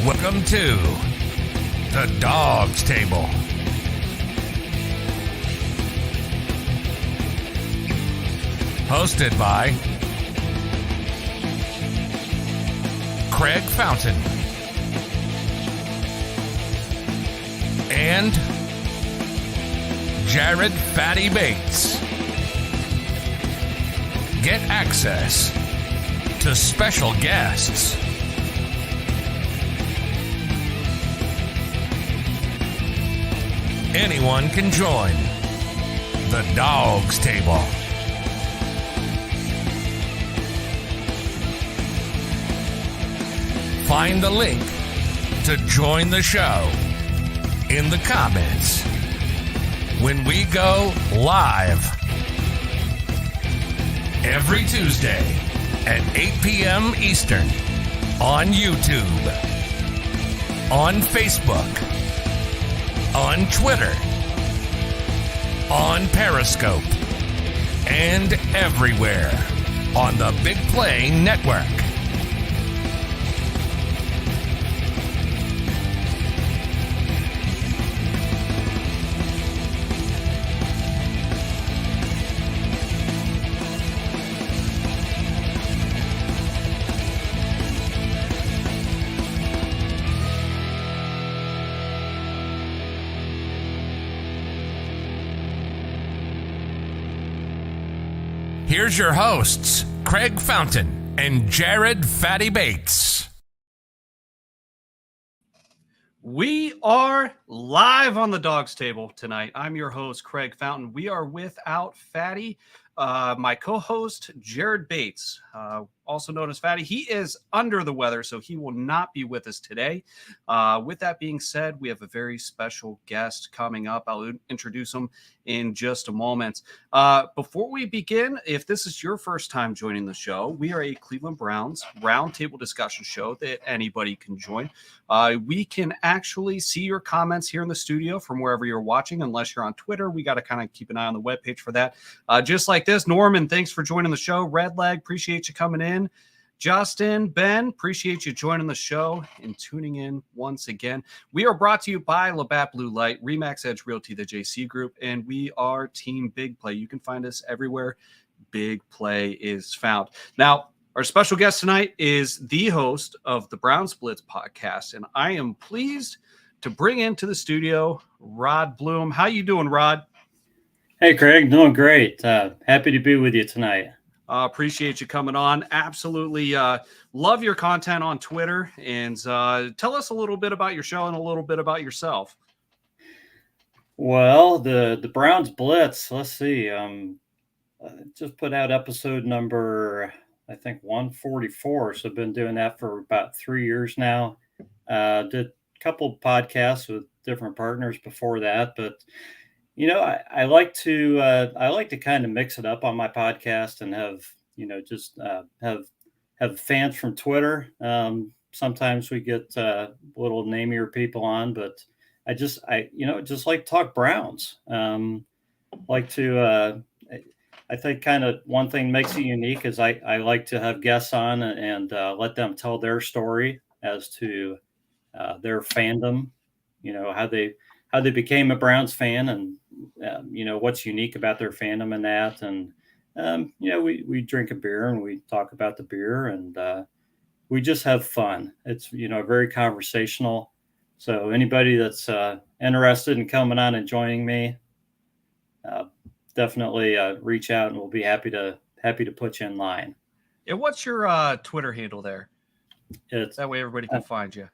Welcome to the Dawgs Table. Hosted by Craig Fountain and Jared Fatty Bates. Get access to special guests. Anyone can join the Dawgs Table. Find the link to join the show in the comments when we go live every Tuesday at 8 p.m. Eastern on YouTube, on Facebook, on Twitter, on Periscope, and everywhere on the BIGPLAY network. Here's your hosts, Craig Fountain and Jared Fatty Bates. We are live on the Dawgs Table tonight. I'm your host, Craig Fountain. We are without Fatty, my co-host, Jared Bates, also known as Fatty. He is under the weather, so he will not be with us today. With that being said, we have a very special guest coming up. I'll introduce him in just a moment. Before we begin, if this is your first time joining the show, we are a Cleveland Browns roundtable discussion show that anybody can join. We can actually see your comments here in the studio from wherever you're watching. Unless you're on Twitter, we got to kind of keep an eye on the webpage for that. Just like this, Norman, thanks for joining the show. Red Leg, appreciate you coming in. Justin, Ben, appreciate you joining the show and tuning in once again. We are brought to you by Labatt Blue Light, Remax Edge Realty, the JC Group, and we are Team BIGPLAY. You can find us everywhere BIGPLAY is found. Now, our special guest tonight is the host of the Browns Blitz podcast, and I am pleased to bring into the studio Rod Bluhm. How you doing, Rod? Hey, Craig, doing great. Happy to be with you tonight. Appreciate you coming on. Absolutely love your content on Twitter. And tell us a little bit about your show and a little bit about yourself. Well, the Browns Blitz, let's see. Just put out episode number, I think, 144. So I've been doing that for about 3 years now. Did a couple of podcasts with different partners before that. But, you know, I like to kind of mix it up on my podcast and have, you know, just have fans from Twitter. Sometimes we get little namier people on, but I just like talk Browns. Like to, I think kind of one thing makes it unique is I like to have guests on and let them tell their story as to their fandom, you know, how they became a Browns fan and, you know, what's unique about their fandom and that. And, you know, we drink a beer and we talk about the beer and we just have fun. It's, you know, very conversational. So anybody that's interested in coming on and joining me, definitely reach out and we'll be happy to put you in line. And what's your Twitter handle there? It's that way everybody can find you.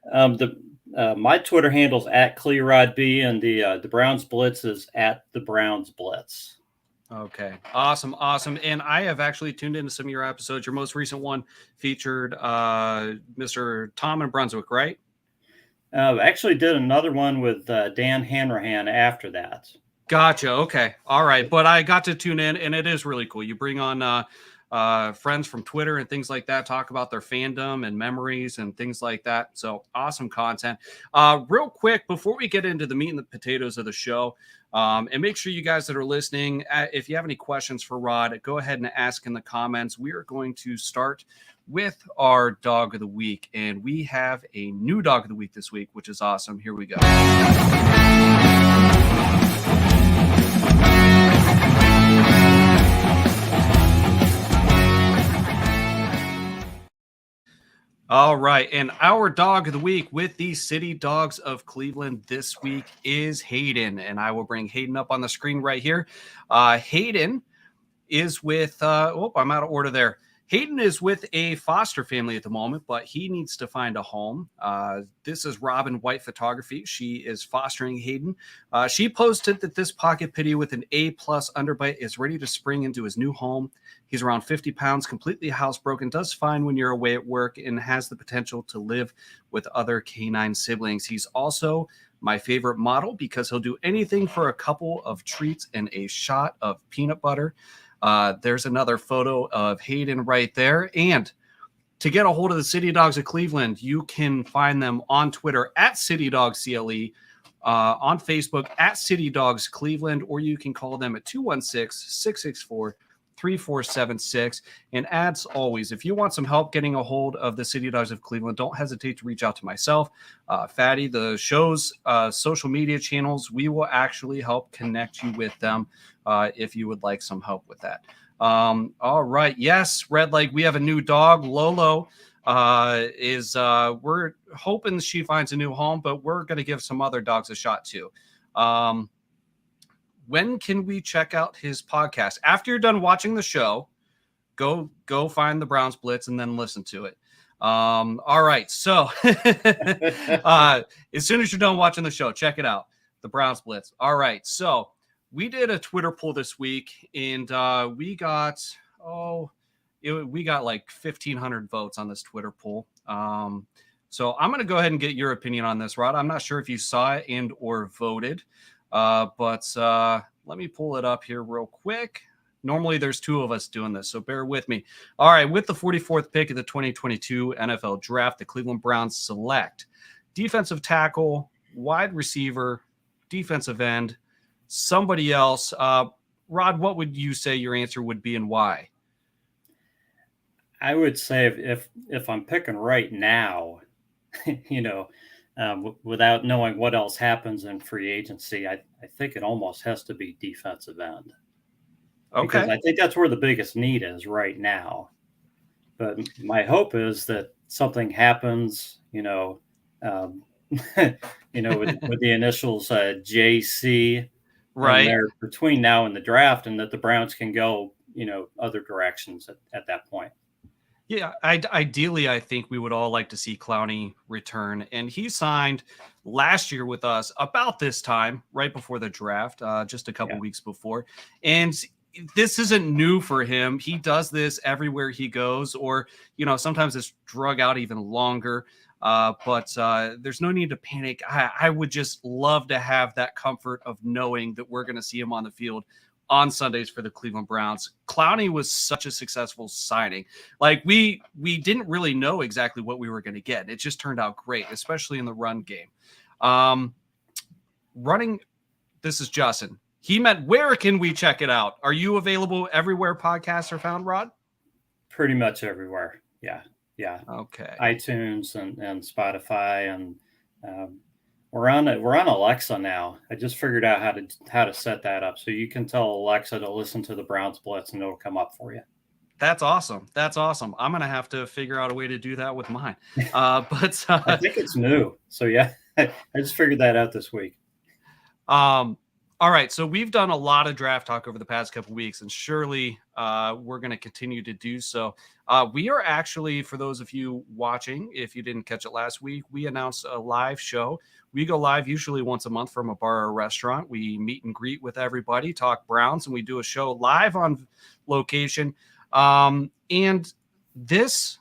My Twitter handle's at ClearRodB and the Browns Blitz is at the Browns Blitz. Okay. Awesome. And I have actually tuned into some of your episodes. Your most recent one featured Mr. Tom in Brunswick, right? Actually did another one with Dan Hanrahan after that. Gotcha. Okay. All right. But I got to tune in and it is really cool. You bring on friends from Twitter and things like that, talk about their fandom and memories and things like that. So awesome content. Real quick, before we get into the meat and the potatoes of the show, and make sure you guys that are listening, if you have any questions for Rod, go ahead and ask in the comments. We are going to start with our dog of the week. And we have a new dog of the week this week, which is awesome. Here we go. All right, and our dog of the week with the City Dogs of Cleveland this week is Hayden, and I will bring Hayden up on the screen right here. Hayden is with, I'm out of order there. Hayden is with a foster family at the moment, but he needs to find a home. This is Robin White Photography. She is fostering Hayden. She posted that this pocket pitty with an A+ underbite is ready to spring into his new home. He's around 50 pounds, completely housebroken, does fine when you're away at work, and has the potential to live with other canine siblings. He's also my favorite model because he'll do anything for a couple of treats and a shot of peanut butter. There's another photo of Hayden right there. And to get a hold of the City Dogs of Cleveland, you can find them on Twitter at City Dogs CLE, on Facebook at City Dogs Cleveland, or you can call them at 216-664-3476. And as always, if you want some help getting a hold of the City Dogs of Cleveland, don't hesitate to reach out to myself, Fatty, the show's social media channels. We will actually help connect you with them if you would like some help with that. All right. Yes, Red Leg, we have a new dog. Lolo we're hoping she finds a new home, but we're going to give some other dogs a shot too. When can we check out his podcast? After you're done watching the show, go find the Browns Blitz and then listen to it. All right. So as soon as you're done watching the show, check it out. The Browns Blitz. All right. So we did a Twitter poll this week, and we got like 1,500 votes on this Twitter poll. So I'm going to go ahead and get your opinion on this, Rod. I'm not sure if you saw it and or voted. But let me pull it up here real quick. Normally there's two of us doing this, so bear with me. All right, with the 44th pick of the 2022 NFL Draft, the Cleveland Browns select defensive tackle, wide receiver, defensive end, somebody else. Rod, what would you say your answer would be and why? I would say if I'm picking right now, without knowing what else happens in free agency, I think it almost has to be defensive end. Okay. Because I think that's where the biggest need is right now. But my hope is that something happens, with the initials JC, right there between now and the draft, and that the Browns can go, other directions at that point. Yeah, ideally, I think we would all like to see Clowney return. And he signed last year with us about this time, right before the draft, just a couple weeks before. And this isn't new for him. He does this everywhere he goes, or, sometimes it's drug out even longer. But there's no need to panic. I would just love to have that comfort of knowing that we're going to see him on the field on Sundays for the Cleveland Browns. Clowney was such a successful signing. Like we didn't really know exactly what we were going to get. It just turned out great, especially in the run game. This is Justin. He meant, where can we check it out? Are you available everywhere podcasts are found, Rod? Pretty much everywhere. Yeah. Okay. iTunes and Spotify, and we're on Alexa now. I just figured out how to set that up, so you can tell Alexa to listen to the Browns Blitz and it'll come up for you. That's awesome. I'm gonna have to figure out a way to do that with mine. But I think it's new. So yeah, I just figured that out this week. All right, so we've done a lot of draft talk over the past couple weeks, and surely we're going to continue to do so. We are actually, for those of you watching, if you didn't catch it last week, we announced a live show. We go live usually once a month from a bar or restaurant. We meet and greet with everybody, talk Browns, and we do a show live on location. And this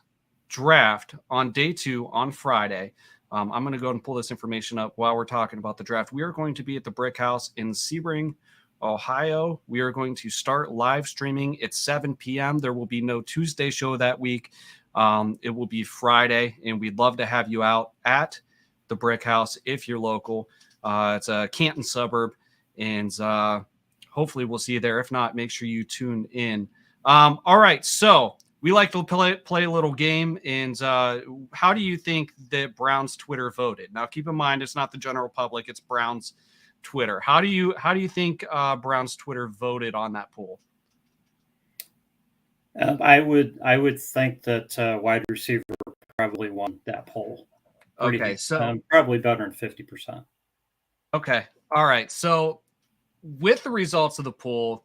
draft on day 2 on Friday, I'm going to go and pull this information up while we're talking about the draft. We are going to be at the Brick House in Sebring, Ohio. We are going to start live streaming at 7 p.m. There will be no Tuesday show that week. It will be Friday, and we'd love to have you out at the Brick House if you're local. It's a Canton suburb, and hopefully we'll see you there. If not, make sure you tune in. All right, so we like to play a little game. And how do you think that Brown's Twitter voted? Now, keep in mind, it's not the general public; it's Brown's Twitter. How do you think Brown's Twitter voted on that poll? I would think that wide receiver probably won that poll. Okay, so probably better than 50%. Okay, all right. So with the results of the poll,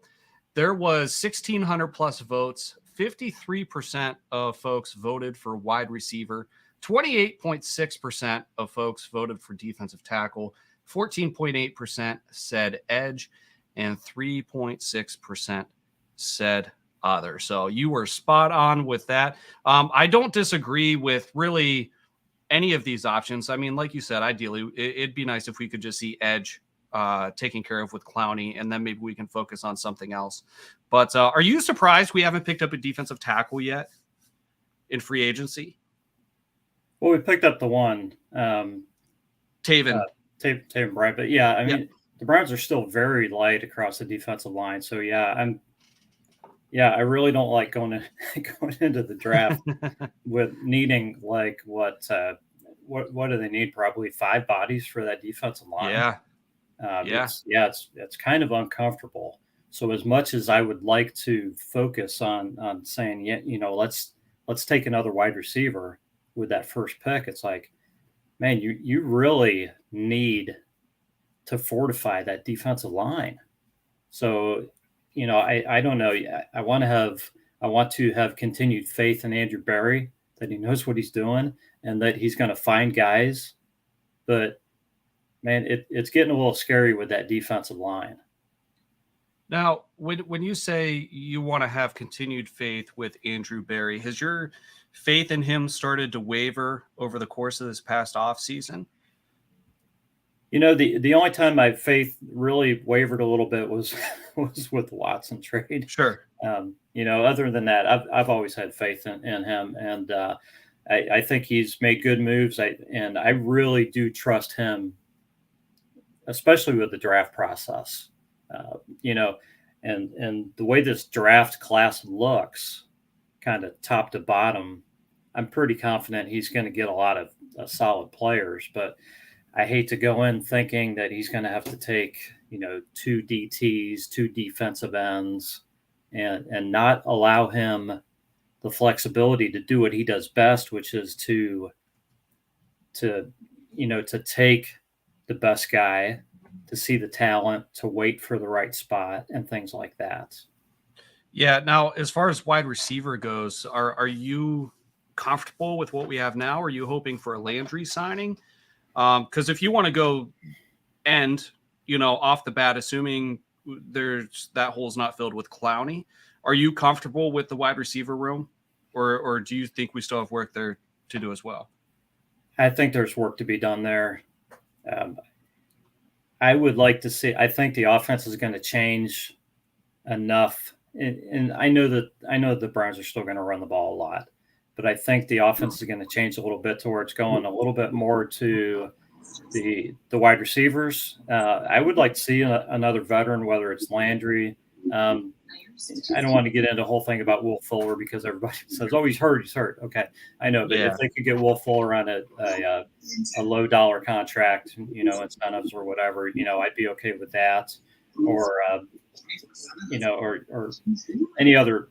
there was 1,600 plus votes. 53% of folks voted for wide receiver. 28.6% of folks voted for defensive tackle. 14.8% said edge, and 3.6% said other. So you were spot on with that. I don't disagree with really any of these options. I mean, like you said, ideally, it'd be nice if we could just see edge taken care of with Clowney, and then maybe we can focus on something else. But are you surprised we haven't picked up a defensive tackle yet in free agency? Well, we picked up the one. Taven Bright. But yeah, I mean, the Browns are still very light across the defensive line. So yeah, I really don't like going into the draft with needing like what do they need? Probably 5 bodies for that defensive line. It's kind of uncomfortable. So as much as I would like to focus on saying, let's take another wide receiver with that first pick, it's like, man, you really need to fortify that defensive line. So, I don't know. I want to have continued faith in Andrew Berry, that he knows what he's doing and that he's going to find guys. But man, it's getting a little scary with that defensive line. Now, when you say you want to have continued faith with Andrew Berry, has your faith in him started to waver over the course of this past offseason? The only time my faith really wavered a little bit was with the Watson trade. Sure. Other than that, I've always had faith in him, and I think he's made good moves. I really do trust him, especially with the draft process. And the way this draft class looks, kind of top to bottom, I'm pretty confident he's going to get a lot of solid players. But I hate to go in thinking that he's going to have to take, 2 DTs, 2 defensive ends, and not allow him the flexibility to do what he does best, which is to take the best guy, to see the talent, to wait for the right spot and things like that. Yeah. Now, as far as wide receiver goes, are you comfortable with what we have now? Are you hoping for a Landry signing? Because if you want to go off the bat, assuming that hole's not filled with Clowney, are you comfortable with the wide receiver room, or do you think we still have work there to do as well? I think there's work to be done there. I would like to see. I think the offense is going to change enough, and I know the Browns are still going to run the ball a lot, but I think the offense is going to change a little bit to where it's going a little bit more to the wide receivers. I would like to see another veteran, whether it's Landry. I don't want to get into the whole thing about Will Fuller because everybody says, "Oh, he's hurt. Okay, I know, but if they could get Will Fuller on a low dollar contract, incentives or whatever, I'd be okay with that, or or any other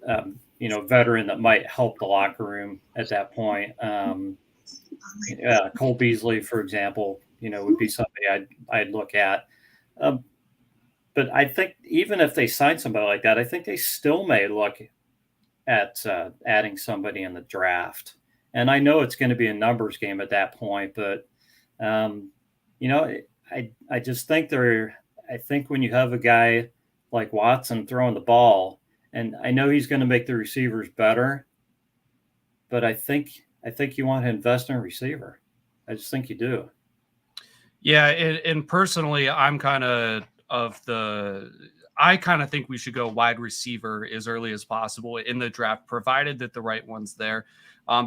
veteran that might help the locker room at that point. Cole Beasley, for example, would be somebody I'd look at. But I think even if they sign somebody like that, I think they still may look at adding somebody in the draft. And I know it's going to be a numbers game at that point, but I just think I think when you have a guy like Watson throwing the ball, and I know he's going to make the receivers better, but I think you want to invest in a receiver. I just think you do. Yeah, and personally, I'm kind of I kind of think we should go wide receiver as early as possible in the draft, provided that the right one's there.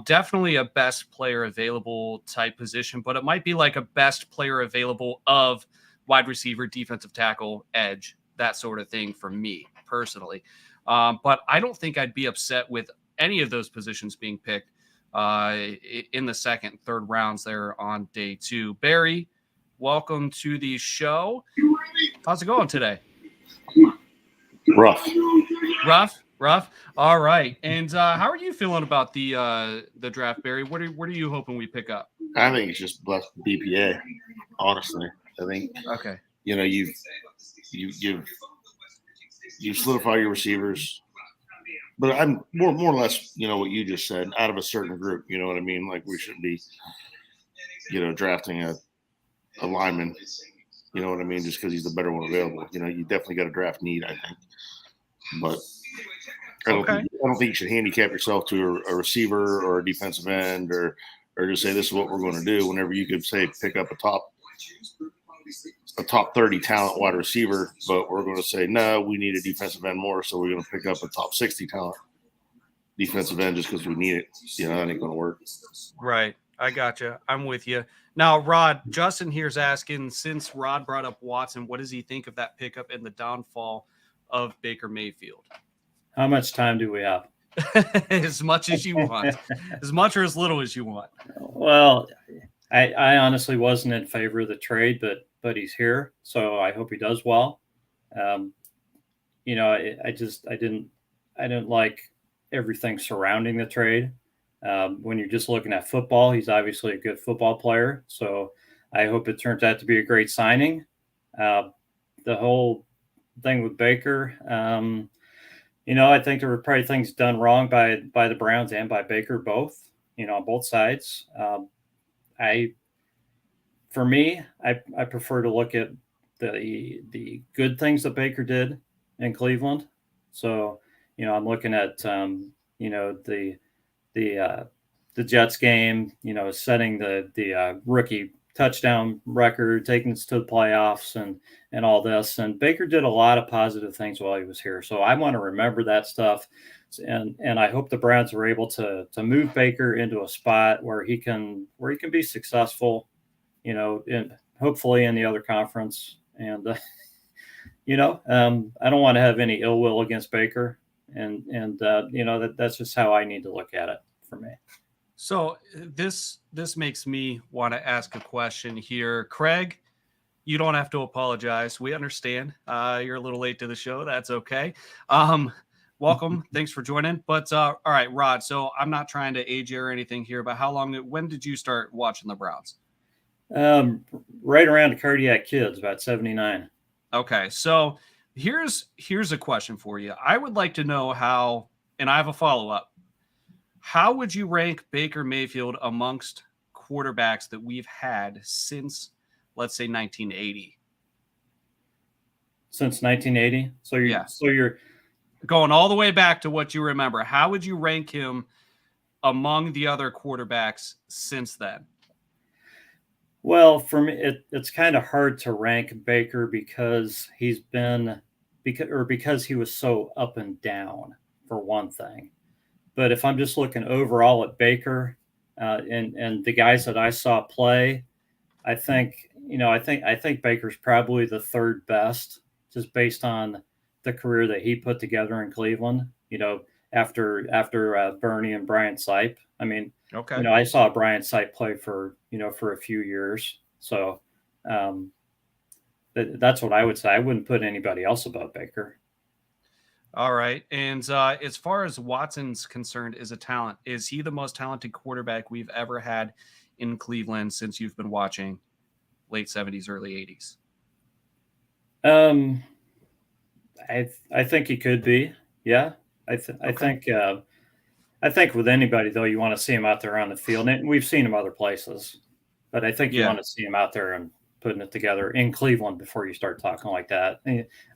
Definitely a best player available type position, but it might be like a best player available of wide receiver, defensive tackle, edge, that sort of thing for me personally. But I don't think I'd be upset with any of those positions being picked in the second, third rounds there on day 2. Barry, welcome to the show. How's it going today? Rough. All right. And how are you feeling about the draft, Barry? What are you hoping we pick up? I think it's just blessed BPA. Honestly, I think Okay. you solidify your receivers, but I'm more or less what you just said, out of a certain group. You know what I mean? Like we shouldn't be drafting a lineman. You know what I mean? Just because he's the better one available. You definitely got a draft need, I think. But I don't think you should handicap yourself to a receiver or a defensive end or just say this is what we're going to do whenever you could say pick up a top 30 talent wide receiver, but we're going to say no, we need a defensive end more, so we're going to pick up a top 60 talent defensive end just because we need it. That ain't going to work. Right. I gotcha. I'm with you. Now, Rod, Justin here's asking, since Rod brought up Watson, what does he think of that pickup and the downfall of Baker Mayfield? How much time do we have? As much as you want. As much or as little as you want. Well, I honestly wasn't in favor of the trade, but he's here, so I hope he does well. I didn't like everything surrounding the trade. When you're just looking at football, he's obviously a good football player. So I hope it turns out to be a great signing. The whole thing with Baker, I think there were probably things done wrong by the Browns and by Baker both, on both sides. I prefer to look at the good things that Baker did in Cleveland. So, I'm looking at, the Jets game, setting the rookie touchdown record, taking us to the playoffs and all this. And Baker did a lot of positive things while he was here. So I want to remember that stuff. And I hope the Browns are able to move Baker into a spot where he can be successful, hopefully in the other conference. And, I don't want to have any ill will against Baker. And that's just how I need to look at it for me. So this makes me want to ask a question here. Craig, you don't have to apologize. We understand. You're a little late to the show. That's okay. Welcome. Thanks for joining. But all right, Rod, so I'm not trying to age you or anything here, but when did you start watching the Browns? Right around Cardiac Kids, about 79. Okay. So here's a question for you. I would like to know how, and I have a follow-up. How would you rank Baker Mayfield amongst quarterbacks that we've had since, let's say, 1980? Since 1980? So you're going all the way back to what you remember. How would you rank him among the other quarterbacks since then? Well, for me, it's kind of hard to rank Baker because he was so up and down, for one thing. But if I'm just looking overall at Baker and the guys that I saw play, I think Baker's probably the third best, just based on the career that he put together in Cleveland. After Bernie and Brian Sipe. I mean, okay. I saw Brian Sipe play for a few years, so that's what I would say. I wouldn't put anybody else above Baker. All right. And as far as Watson's concerned, is he the most talented quarterback we've ever had in Cleveland since you've been watching late 70s, early 80s? I think he could be. Yeah. I think with anybody, though, you want to see him out there on the field. And we've seen him other places. But I think you want to see him out there and putting it together in Cleveland before you start talking like that.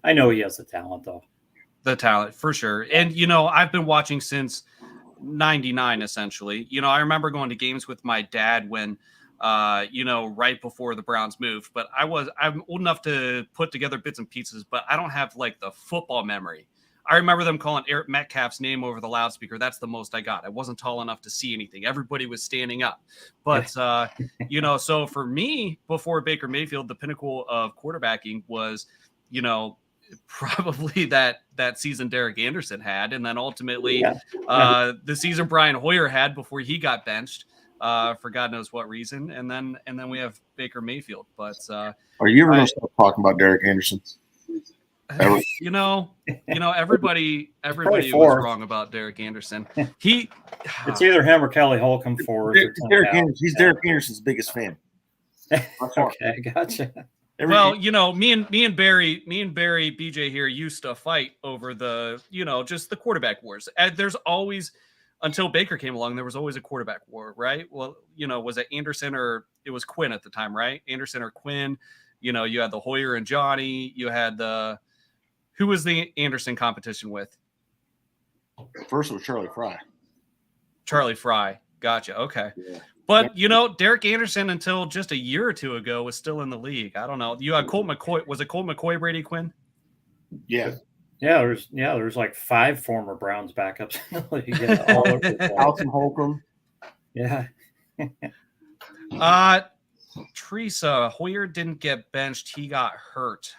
I know he has the talent, though. The talent, for sure. And, I've been watching since 99, essentially. I remember going to games with my dad when, right before the Browns moved. But I'm old enough to put together bits and pieces, but I don't have, the football memory. I remember them calling Eric Metcalf's name over the loudspeaker. That's the most I got. I wasn't tall enough to see anything. Everybody was standing up. But, so for me, before Baker Mayfield, the pinnacle of quarterbacking was, probably that season Derek Anderson had, and then ultimately the season Brian Hoyer had before he got benched for God knows what reason, and then we have Baker Mayfield. But are you ever going to stop talking about Derek Anderson? You know, everybody was wrong about Derek Anderson. It's either him or Kelly Holcomb fourth. He's Derek Anderson's biggest fan. Okay, gotcha. Well, me and Barry, BJ here used to fight over the, just the quarterback wars. And there's always, until Baker came along, there was always a quarterback war, right? Well, was it Anderson or it was Quinn at the time, right? Anderson or Quinn. You had the Hoyer and Johnny. You had who was the Anderson competition with? First it was Charlie Fry. Charlie Fry. Gotcha. Okay. Yeah. But, Derek Anderson until just a year or two ago was still in the league. I don't know. You had Colt McCoy. Was it Colt McCoy, Brady Quinn? Yeah. There's like 5 former Browns backups in the league. Yeah, all over the place. Alton Holcomb. Yeah. Teresa Hoyer didn't get benched. He got hurt.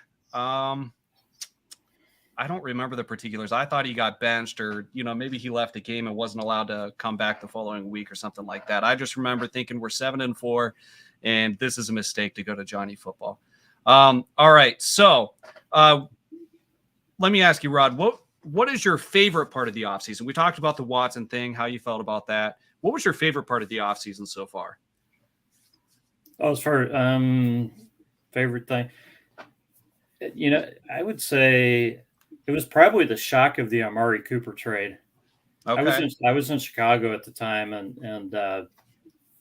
I don't remember the particulars. I thought he got benched or, maybe he left the game and wasn't allowed to come back the following week or something like that. I just remember thinking we're 7-4 and this is a mistake to go to Johnny football. All right. So let me ask you, Rod, what is your favorite part of the offseason? We talked about the Watson thing, how you felt about that. What was your favorite part of the offseason so far? As far favorite thing, I would say it was probably the shock of the Amari Cooper trade. Okay. I was in Chicago at the time and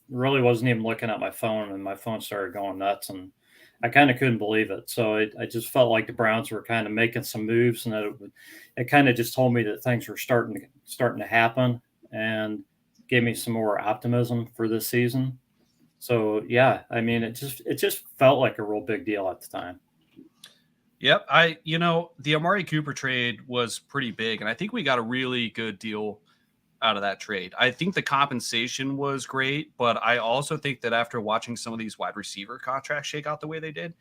really wasn't even looking at my phone, and my phone started going nuts, and I kind of couldn't believe it. So I just felt like the Browns were kind of making some moves, and that it kind of just told me that things were starting to happen, and gave me some more optimism for this season. So yeah, I mean, it just felt like a real big deal at the time. Yep. The Amari Cooper trade was pretty big, and I think we got a really good deal out of that trade. I think the compensation was great, but I also think that after watching some of these wide receiver contracts shake out the way they did,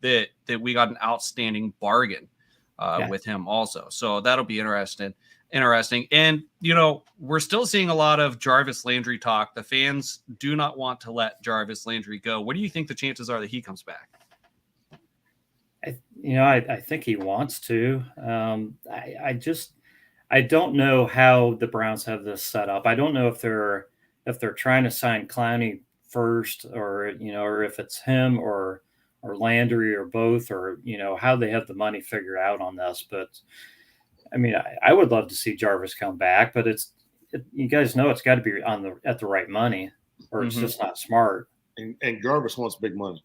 that we got an outstanding bargain with him also. So that'll be interesting. And, we're still seeing a lot of Jarvis Landry talk. The fans do not want to let Jarvis Landry go. What do you think the chances are that he comes back? I think he wants to. I don't know how the Browns have this set up. I don't know if they're trying to sign Clowney first, or if it's him or Landry or both, or how they have the money figured out on this. But I mean, I would love to see Jarvis come back, but you guys know it's got to be at the right money, or it's just not smart. And Jarvis wants big money.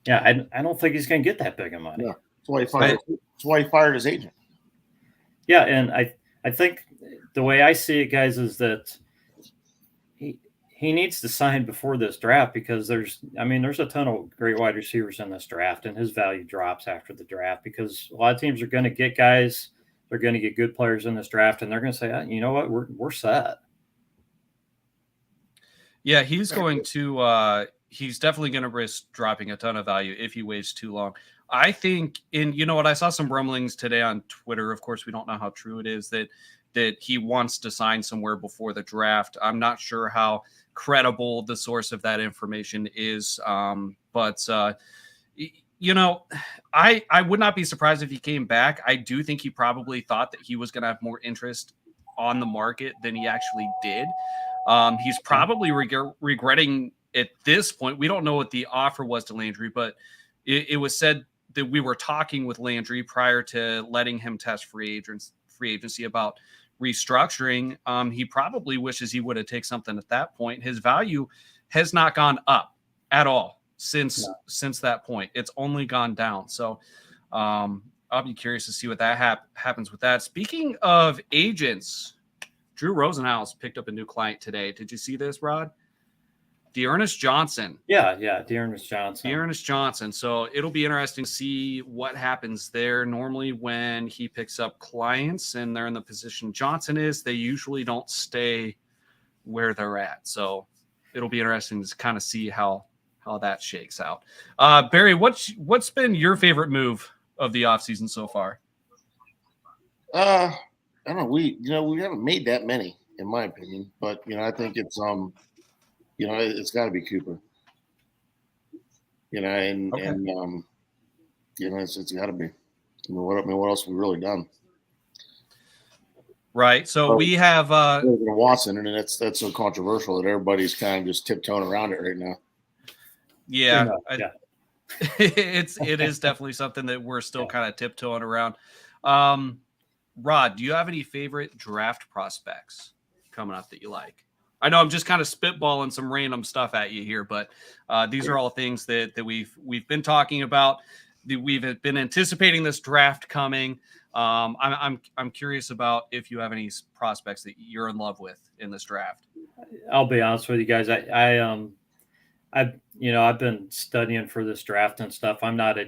Yeah, I don't think he's going to get that big of money. Yeah, that's why he fired his agent. Yeah, and I think the way I see it, guys, is that he needs to sign before this draft, because there's a ton of great wide receivers in this draft, and his value drops after the draft because a lot of teams are going to get guys. They're going to get good players in this draft, and they're going to say, you know what, we're set. Yeah, he's going to. He's definitely going to risk dropping a ton of value if he waits too long. I think, I saw some rumblings today on Twitter. Of course, we don't know how true it is that he wants to sign somewhere before the draft. I'm not sure how credible the source of that information is. But I would not be surprised if he came back. I do think he probably thought that he was going to have more interest on the market than he actually did. He's probably regretting at this point. We don't know what the offer was to Landry, but it was said that we were talking with Landry prior to letting him test free agency about restructuring. He probably wishes he would have taken something at that point. His value has not gone up at all since that point. It's only gone down. So I'll be curious to see what that happens with that. Speaking of agents, Drew Rosenhaus picked up a new client today. Did you see this, Rod? Dearness Johnson. Yeah, Dearness Johnson. So it'll be interesting to see what happens there. Normally when he picks up clients and they're in the position Johnson is, they usually don't stay where they're at. So it'll be interesting to kind of see how that shakes out. Barry, what's been your favorite move of the offseason so far? I don't know. We haven't made that many, in my opinion, but I think it's it's got to be Cooper. And Okay. it's got to be. What else have we really done? Right. So we have Watson, and that's so controversial that everybody's kind of just tiptoeing around it right now. Yeah, Yeah. it is definitely something that we're still kind of tiptoeing around. Rod, do you have any favorite draft prospects coming up that you like? I know I'm just kind of spitballing some random stuff at you here, but these are all things that we've been talking about. We've been anticipating this draft coming. I'm curious about if you have any prospects that you're in love with in this draft. I'll be honest with you guys. I've been studying for this draft and stuff. I'm not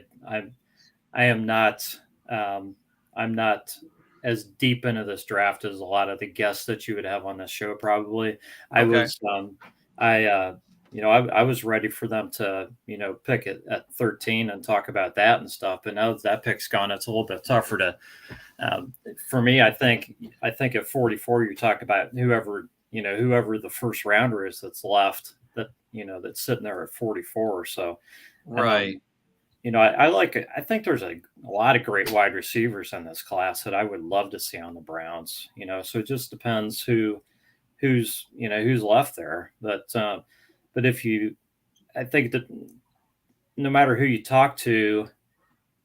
as deep into this draft as a lot of the guests that you would have on this show. Probably, I was ready for them to, pick it at 13 and talk about that and stuff. But now that pick's gone, it's a little bit tougher to. For me, I think at 44, you talk about whoever the first rounder is that's left, that's sitting there at 44 or so. Right. I think there's a lot of great wide receivers in this class that I would love to see on the Browns. So it just depends who's left there. But I think that no matter who you talk to,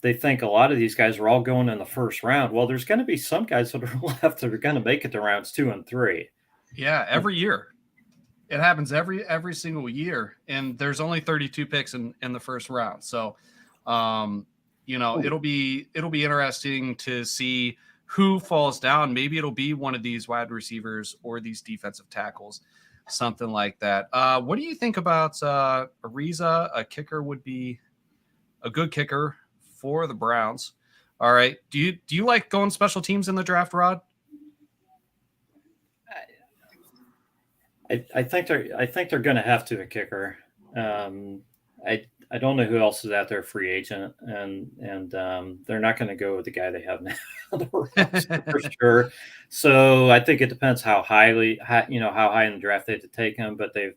they think a lot of these guys are all going in the first round. Well, there's going to be some guys that are left that are going to make it to rounds 2 and 3. Yeah, every year. It happens every single year, and there's only 32 picks in the first round. So, it'll be interesting to see who falls down. Maybe it'll be one of these wide receivers or these defensive tackles, something like that. What do you think about Ariza? A kicker would be a good kicker for the Browns. All right. Do you like going special teams in the draft, Rod? I think they're going to have to a kicker. I don't know who else is out there free agent, and they're not going to go with the guy they have now for sure. So I think it depends how high in the draft they have to take him. But they've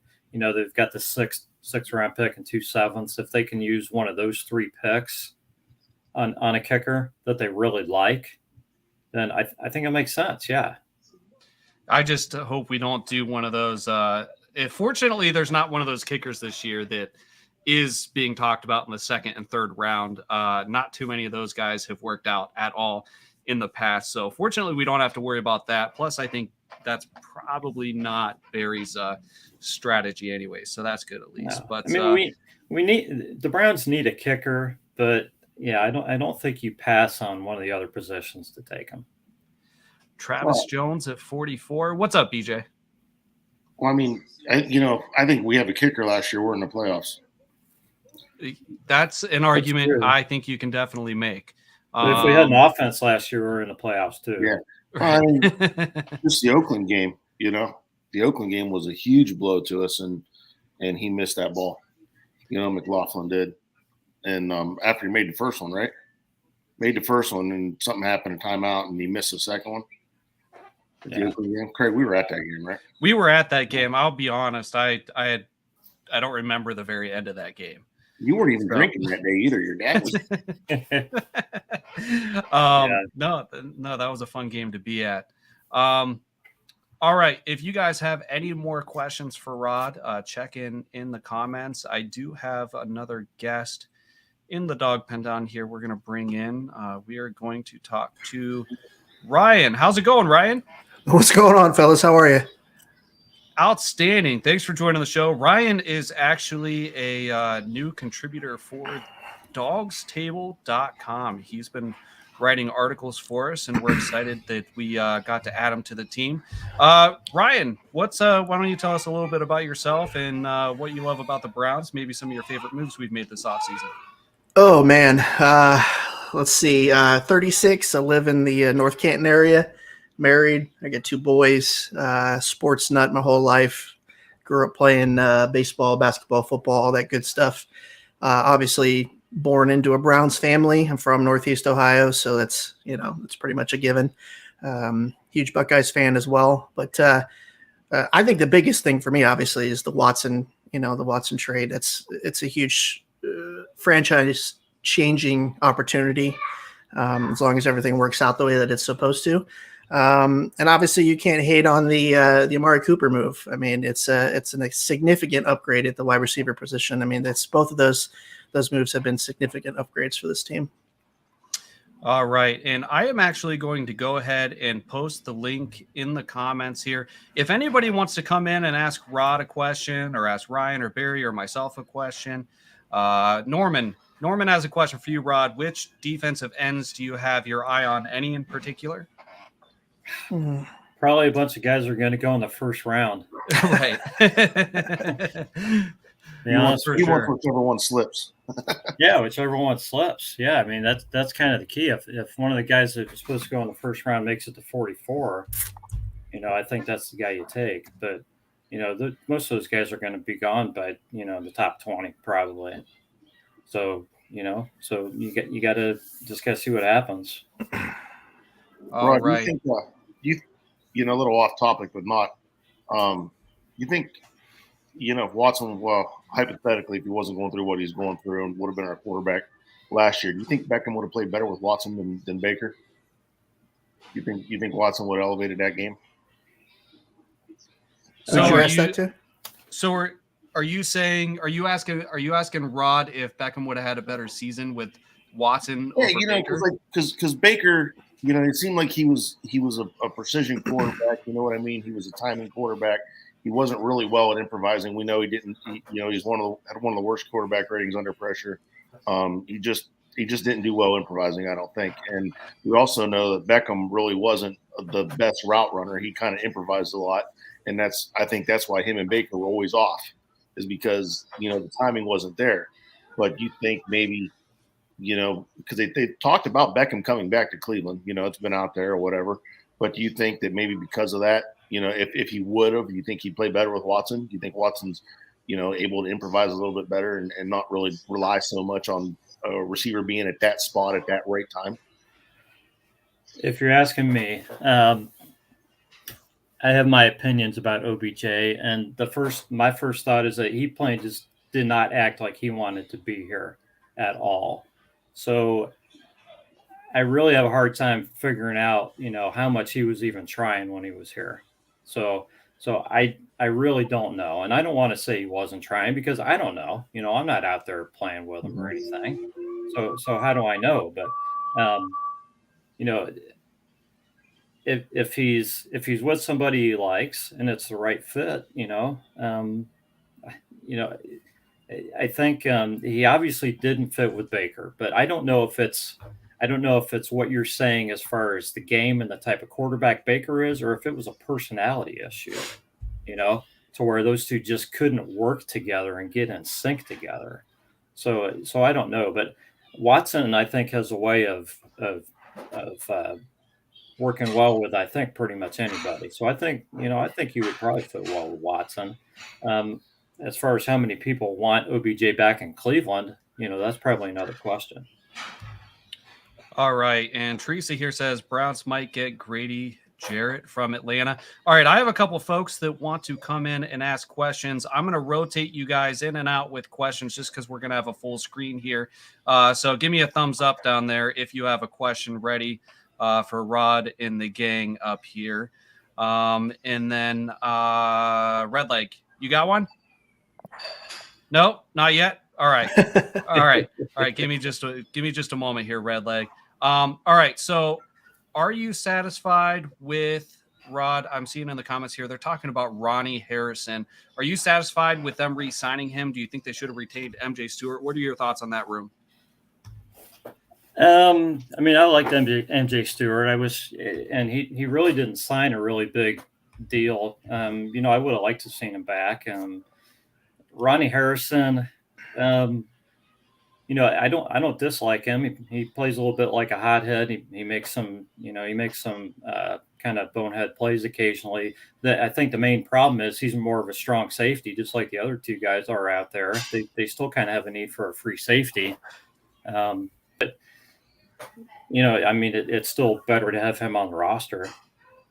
got the sixth round pick and 2 7ths. If they can use one of those 3 picks on a kicker that they really like, then I think it makes sense. Yeah. I just hope we don't do one of those. Fortunately, there's not one of those kickers this year that is being talked about in the 2nd and 3rd round. Not too many of those guys have worked out at all in the past. So fortunately, we don't have to worry about that. Plus, I think that's probably not Barry's strategy anyway. So that's good at least. No. But we need the Browns need a kicker, but yeah, I don't think you pass on one of the other positions to take him. Travis Jones at 44. What's up, BJ? Well, I think we have a kicker last year. We're in the playoffs. That's an argument I think you can definitely make. But if we had an offense last year, we're in the playoffs too. Yeah. Just the Oakland game, the Oakland game was a huge blow to us, and he missed that ball. McLaughlin did. And after he made the first one, right? Made the first one, and something happened, a timeout, and he missed the second one. Craig, we were at that game, right? We were at that game. I'll be honest. I don't remember the very end of that game. You weren't even drinking that day either. Your dad was. No, that was a fun game to be at. All right. If you guys have any more questions for Rod, check in the comments. I do have another guest in the dog pen down here. We're going to bring in. We are going to talk to Ryan. How's it going, Ryan? What's going on, fellas? How are you? Outstanding. Thanks for joining the show. Ryan is actually a new contributor for DawgsTable.com. He's been writing articles for us, and we're excited that we got to add him to the team. Ryan, why don't you tell us a little bit about yourself and what you love about the Browns, maybe some of your favorite moves we've made this offseason? Oh, man. Let's see. 36. I live in the North Canton area. Married. I got 2 boys. Sports nut my whole life. Grew up playing baseball, basketball, football, all that good stuff. Obviously, born into a Browns family. I'm from Northeast Ohio, so that's it's pretty much a given. Huge Buckeyes fan as well, but I think the biggest thing for me, obviously, is the Watson trade. It's a huge franchise changing opportunity, as long as everything works out the way that it's supposed to. And obviously, you can't hate on the Amari Cooper move. I mean, it's a significant upgrade at the wide receiver position. I mean, that's both of those moves have been significant upgrades for this team. All right. And I am actually going to go ahead and post the link in the comments here. If anybody wants to come in and ask Rod a question, or ask Ryan or Barry or myself a question, Norman has a question for you, Rod. Which defensive ends do you have your eye on? Any in particular? Probably a bunch of guys are going to go in the first round. Right. He wants whichever one slips. Yeah, whichever one slips. Yeah, I mean that's kind of the key. If one of the guys that was supposed to go in the first round makes it to 44, I think that's the guy you take. But most of those guys are going to be gone by the top 20 probably. So so you got to just got to see what happens. All Rod, right. You think a little off topic, but not. You think if Watson, well, hypothetically, if he wasn't going through what he's going through and would have been our quarterback last year, do you think Beckham would have played better with Watson than Baker? You think Watson would have elevated that game? So are you asking Rod if Beckham would have had a better season with Watson over Baker? Because Baker, it seemed like he was a precision quarterback. You know what I mean? He was a timing quarterback. He wasn't really well at improvising. We know he didn't. He's had one of the worst quarterback ratings under pressure. He just didn't do well improvising, I don't think. And we also know that Beckham really wasn't the best route runner. He kind of improvised a lot, and I think that's why him and Baker were always off, is because the timing wasn't there. But you think maybe because they talked about Beckham coming back to Cleveland. It's been out there or whatever. But do you think that maybe because of that, if he would have, you think he'd play better with Watson? Do you think Watson's, able to improvise a little bit better and not really rely so much on a receiver being at that spot at that right time? If you're asking me, I have my opinions about OBJ, and my first thought is that he just did not act like he wanted to be here at all. So I really have a hard time figuring out, how much he was even trying when he was here. So I really don't know. And I don't want to say he wasn't trying because I don't know. I'm not out there playing with him or anything. So how do I know? But if he's with somebody he likes and it's the right fit, I think he obviously didn't fit with Baker, but I don't know if it's what you're saying as far as the game and the type of quarterback Baker is, or if it was a personality issue, to where those two just couldn't work together and get in sync together. So I don't know, but Watson, I think, has a way of working well with, I think, pretty much anybody. So I think he would probably fit well with Watson. As far as how many people want OBJ back in Cleveland, that's probably another question. All right. And Teresa here says Browns might get Grady Jarrett from Atlanta. All right. I have a couple folks that want to come in and ask questions. I'm going to rotate you guys in and out with questions just because we're going to have a full screen here. So give me a thumbs up down there if you have a question ready for Rod and the gang up here. And then Red Leg, you got one? No, not yet. All right. All right. Give me just a moment here, Red Leg. All right. So are you satisfied with Rod? I'm seeing in the comments here, they're talking about Ronnie Harrison. Are you satisfied with them re-signing him? Do you think they should have retained MJ Stewart? What are your thoughts on that room? I mean, I liked MJ Stewart. And he really didn't sign a really big deal. I would have liked to have seen him back. Ronnie Harrison, I don't dislike him. He plays a little bit like a hothead. He makes some kind of bonehead plays occasionally. I think the main problem is he's more of a strong safety, just like the other two guys are out there. They still kind of have a need for a free safety. But I mean, it's still better to have him on the roster.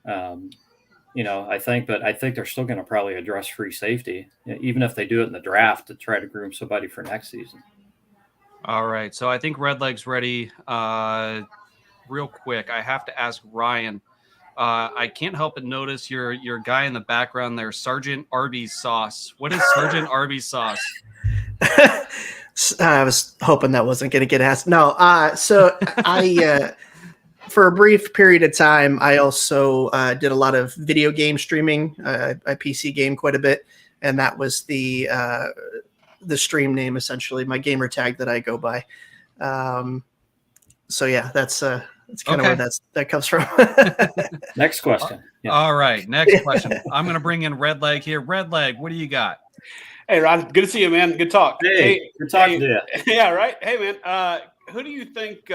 I think they're still going to probably address free safety, even if they do it in the draft to try to groom somebody for next season. All right. So I think Redleg's ready. Real quick, I have to ask Ryan. I can't help but notice your guy in the background there, Sergeant Arby's sauce. What is Sergeant Arby's sauce? I was hoping that wasn't going to get asked. No. So I, for a brief period of time, I also did a lot of video game streaming. I PC game quite a bit, and that was the stream name, essentially, my gamer tag that I go by. So yeah, that's kind of where that comes from. Next question. Yeah. All right, next question. I'm going to bring in Redleg here. Redleg, what do you got? Hey, Rod, good to see you, man. Good talk. Hey, good talking to you. Yeah, right. Hey, man, who do you think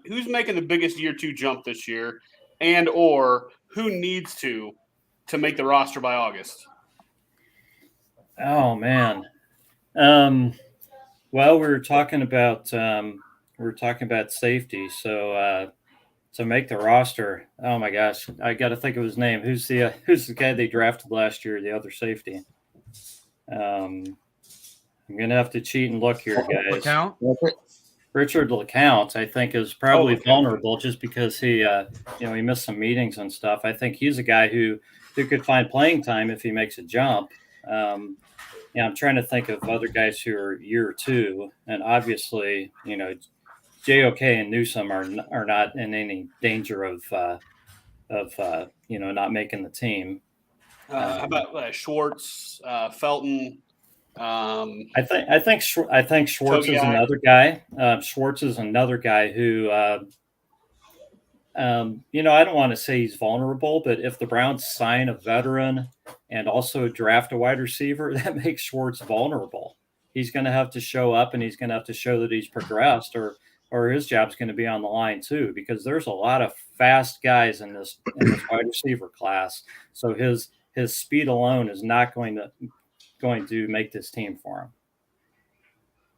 who's making the biggest year 2 jump this year, and or who needs to make the roster by August? Oh man. Well, we were talking about safety. So to make the roster, oh my gosh, I got to think of his name. Who's the guy they drafted last year? The other safety. I'm gonna have to cheat and look here, guys. LeCount? Richard LeCount, I think, is probably vulnerable just because he missed some meetings and stuff. I think he's a guy who could find playing time if he makes a jump. I'm trying to think of other guys who are year 2, and obviously, JOK and Newsome are not in any danger of not making the team. How about Schwartz, Felton? I think Schwartz is another guy. Schwartz is another guy who, I don't want to say he's vulnerable, but if the Browns sign a veteran and also draft a wide receiver, that makes Schwartz vulnerable. He's going to have to show up, and he's going to have to show that he's progressed, or his job's going to be on the line too, because there's a lot of fast guys in this wide receiver class. So his speed alone is not going to make this team for him.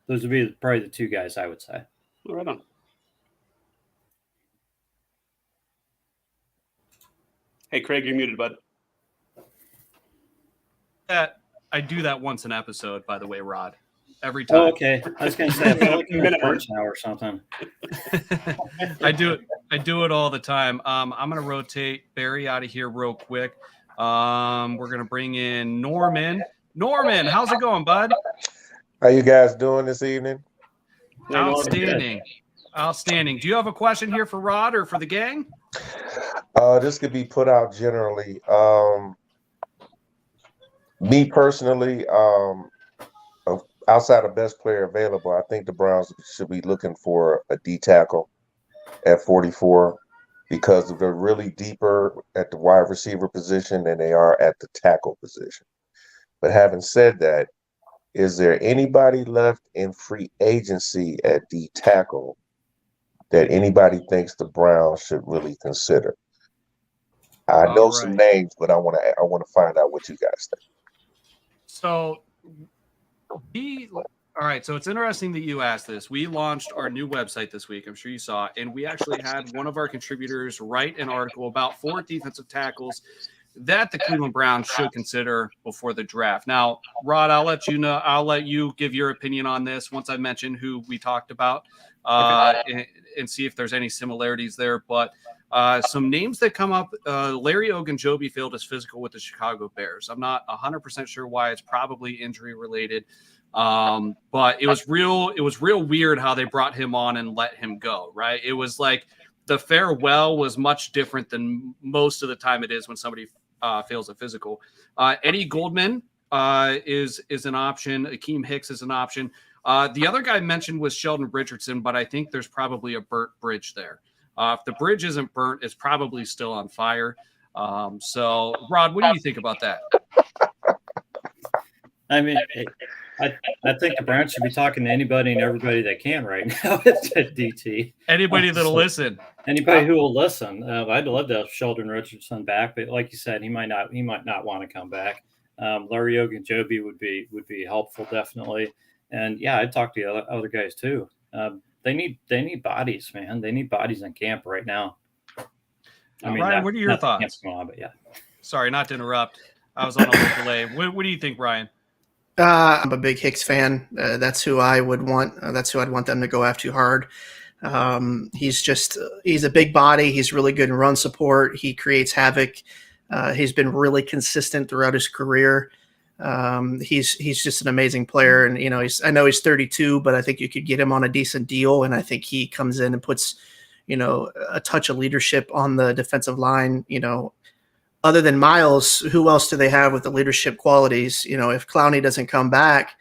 Those would be probably the 2 guys I would say. Right on. Hey, Craig, you're muted, bud. I do that once an episode, by the way, Rod. Every time. Oh, okay. I was going to say I feel like a minute now or something. I do it all the time. I'm going to rotate Barry out of here real quick. We're going to bring in Norman. Norman, how's it going, bud? How you guys doing this evening? Outstanding. Outstanding. Do you have a question here for Rod or for the gang? This could be put out generally. Me personally, outside of best player available, I think the Browns should be looking for a D tackle at 44 because they're really deeper at the wide receiver position than they are at the tackle position. But having said that, is there anybody left in free agency at D tackle that anybody thinks the Browns should really consider? I know some names, but I want to find out what you guys think. So, all right. So it's interesting that you asked this. We launched our new website this week. I'm sure you saw, and we actually had one of our contributors write an article about 4 defensive tackles that the Cleveland Browns should consider before the draft. Now, Rod, I'll let you give your opinion on this once I mention who we talked about, and see if there's any similarities there. But some names that come up, Larry Ogunjobi failed his physical with the Chicago Bears. I'm not 100% sure why. It's probably injury related. But it was real weird how they brought him on and let him go, right? It was like the farewell was much different than most of the time it is when somebody fails a physical. Eddie Goldman is an option. Akeem Hicks is an option. The other guy mentioned was Sheldon Richardson, but I think there's probably a burnt bridge there. If the bridge isn't burnt, it's probably still on fire. So, Rod, what do you think about that? I mean, I think the Browns should be talking to anybody and everybody that can right now at DT. Anybody that'll listen. Anybody who will listen. I'd love to have Sheldon Richardson back, but like you said, he might not want to come back. Larry Ogunjobi would be helpful, definitely. And yeah, I'd talk to the other guys too. They need bodies, man. They need bodies in camp right now. I mean, Ryan, what are your thoughts? But yeah. Sorry, not to interrupt. I was on a little delay. What do you think, Ryan? I'm a big Hicks fan. That's who I would want. That's who I'd want them to go after hard. He's a big body. He's really good in run support. He creates havoc. He's been really consistent throughout his career. He's just an amazing player. And, I know he's 32, but I think you could get him on a decent deal. And I think he comes in and puts, a touch of leadership on the defensive line. Other than Miles, who else do they have with the leadership qualities? If Clowney doesn't come back,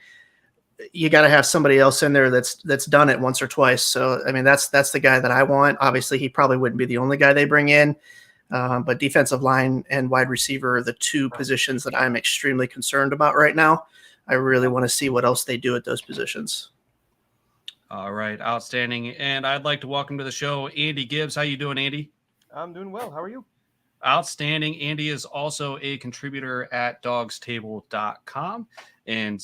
you got to have somebody else in there that's done it once or twice. So, I mean, that's the guy that I want. Obviously, he probably wouldn't be the only guy they bring in, but defensive line and wide receiver are the two positions that I'm extremely concerned about right now. I really want to see what else they do at those positions. All right, outstanding. And I'd like to welcome to the show Andy Gibbs. How you doing, Andy? I'm doing well. How are you? Outstanding. Andy is also a contributor at dawgstable.com, and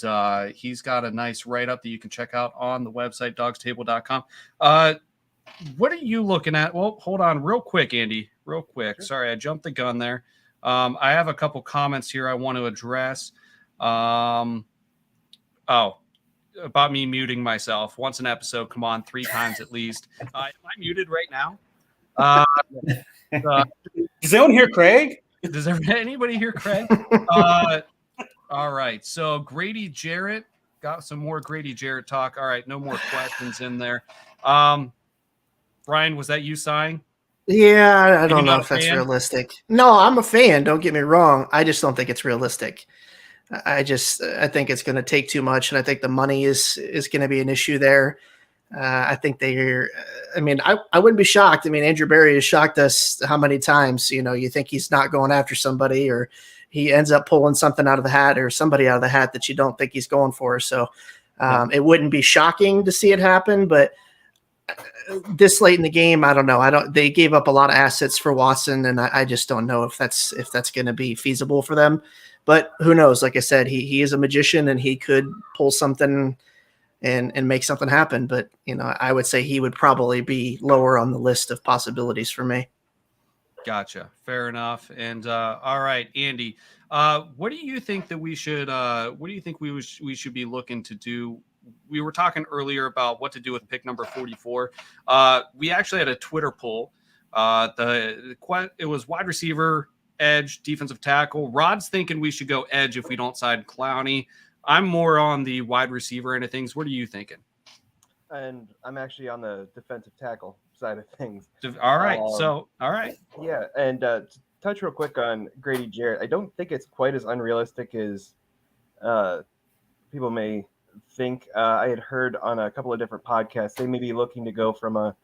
he's got a nice write-up that you can check out on the website, dawgstable.com. What are you looking at? Well, hold on real quick, Andy, real quick. Sure. Sorry, I jumped the gun there. I have a couple comments here I want to address. About me muting myself once an episode. Come on, 3 times at least. Am I muted right now? Does anyone hear Craig? Does anybody hear Craig? All right. So Grady Jarrett, got some more Grady Jarrett talk. All right. No more questions in there. Brian, was that you sighing? Yeah, I don't know if that's realistic. No, I'm a fan. Don't get me wrong. I just don't think it's realistic. I think it's going to take too much. And I think the money is going to be an issue there. I think I wouldn't be shocked. I mean, Andrew Berry has shocked us how many times, you think he's not going after somebody or he ends up pulling something out of the hat or somebody out of the hat that you don't think he's going for. So it wouldn't be shocking to see it happen, but this late in the game, I don't know. They gave up a lot of assets for Watson, and I just don't know if that's going to be feasible for them, but who knows? Like I said, he is a magician and he could pull something and make something happen. But, I would say he would probably be lower on the list of possibilities for me. Gotcha. Fair enough. And all right, Andy, what do you think that we should we should be looking to do? We were talking earlier about what to do with pick number 44. We actually had a Twitter poll. It was wide receiver, edge, defensive tackle. Rod's thinking we should go edge if we don't sign Clowney. I'm more on the wide receiver end of things. What are you thinking? And I'm actually on the defensive tackle side of things. All right. All right. Yeah. And to touch real quick on Grady Jarrett, I don't think it's quite as unrealistic as people may think. I had heard on a couple of different podcasts, they may be looking to go from a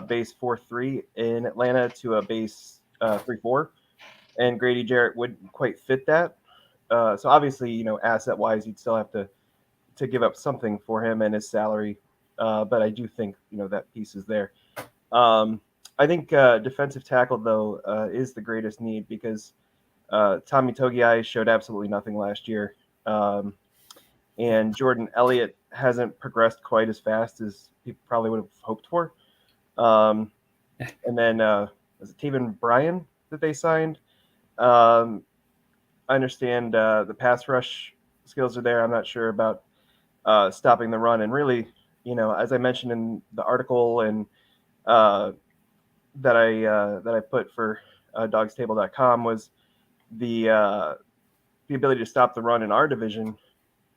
base 4-3 in Atlanta to a base 3-4. And Grady Jarrett wouldn't quite fit that. So obviously, asset wise, you'd still have to give up something for him and his salary. But I do think, that piece is there. I think defensive tackle, though, is the greatest need because Tommy Togiai showed absolutely nothing last year. And Jordan Elliott hasn't progressed quite as fast as people probably would have hoped for. And then was it Taven Bryan that they signed? I understand the pass rush skills are there. I'm not sure about stopping the run. And really, as I mentioned in the article and that I put for dawgstable.com was the ability to stop the run in our division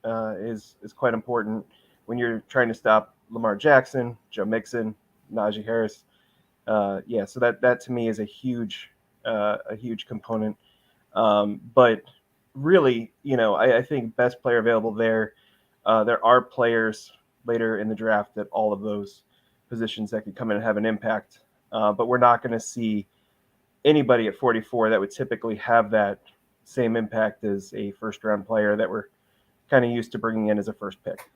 is quite important when you're trying to stop Lamar Jackson, Joe Mixon, Najee Harris. So that to me is a huge component. But really, I think best player available there. There are players later in the draft at all of those positions that could come in and have an impact. But we're not going to see anybody at 44 that would typically have that same impact as a first-round player that we're kind of used to bringing in as a first pick.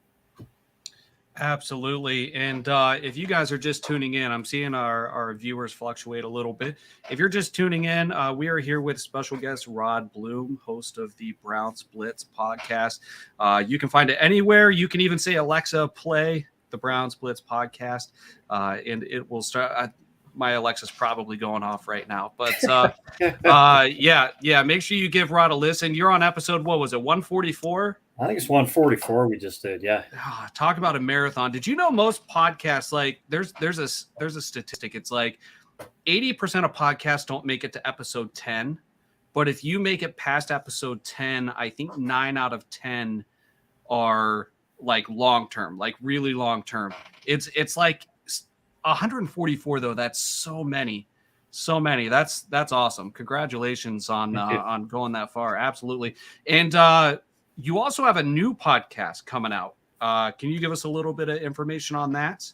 Absolutely. And if you guys are just tuning in, I'm seeing our viewers fluctuate a little bit. If you're just tuning in, we are here with special guest Rod Bluhm, host of the Browns Blitz podcast. You can find it anywhere. You can even say, Alexa, play the Browns Blitz podcast, and it will start. My Alexa's probably going off right now, but yeah. Make sure you give Rod a listen. You're on episode, what was it, 144? I think it's 144 we just did. Yeah. Talk about a marathon. Did you know most podcasts, like there's a statistic. It's like 80% of podcasts don't make it to episode 10. But if you make it past episode 10, I think 9 out of 10 are like long-term, like really long-term. It's like 144 though. That's so many. That's awesome. Congratulations on going that far. Absolutely. And you also have a new podcast coming out. Can you give us a little bit of information on that?